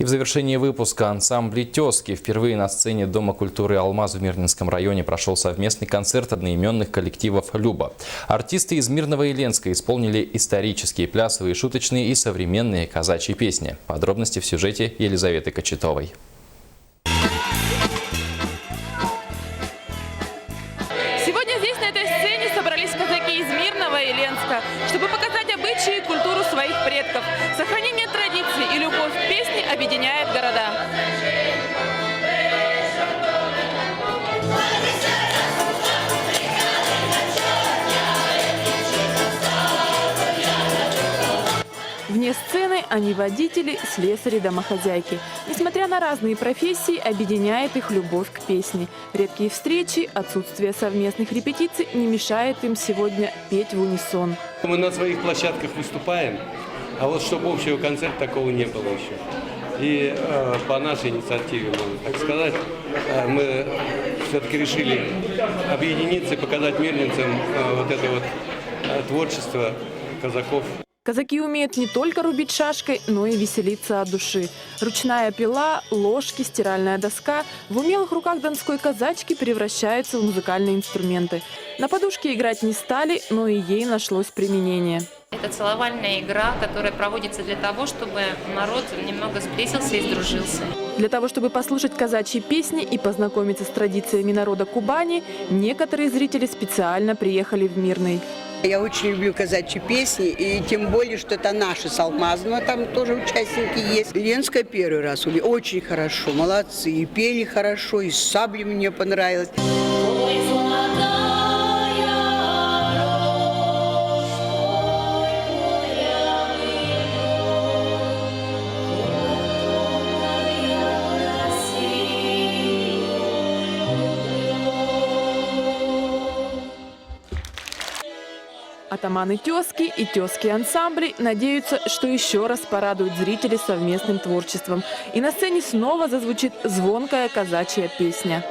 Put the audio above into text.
И в завершении выпуска ансамбль «Тезки». Впервые на сцене Дома культуры «Алмаз» в Мирнинском районе прошел совместный концерт одноименных коллективов «Люба». Артисты из Мирного и Ленска исполнили исторические, плясовые, шуточные и современные казачьи песни. Подробности в сюжете Елизаветы Кочетовой. Сегодня здесь, на этой сцене, собрались казаки из Мирного и Ленска, чтобы показать обычаи и культуру своих предков. Сохранение традиций и любовь к песне объединяет города. Вне сцены они водители, слесари, домохозяйки. Несмотря на разные профессии, объединяет их любовь к песне. Редкие встречи, отсутствие совместных репетиций не мешает им сегодня петь в унисон. Мы на своих площадках выступаем, а вот чтобы общего концерта такого не было еще. И по нашей инициативе, можно так сказать, мы все-таки решили объединиться и показать мирнинцам вот это вот творчество казаков. Казаки умеют не только рубить шашкой, но и веселиться от души. Ручная пила, ложки, стиральная доска в умелых руках донской казачки превращаются в музыкальные инструменты. На подушке играть не стали, но и ей нашлось применение. Это целовальная игра, которая проводится для того, чтобы народ немного сблизился и сдружился. Для того, чтобы послушать казачьи песни и познакомиться с традициями народа Кубани, некоторые зрители специально приехали в Мирный. Я очень люблю казачьи песни, и тем более, что это наши с Алмазного, там тоже участники есть. Ленская первый раз, очень хорошо, молодцы, и пели хорошо, и сабли мне понравилось. Атаманы «Тезки» и «Тезки» ансамбли надеются, что еще раз порадуют зрителей совместным творчеством. И на сцене снова зазвучит звонкая казачья песня.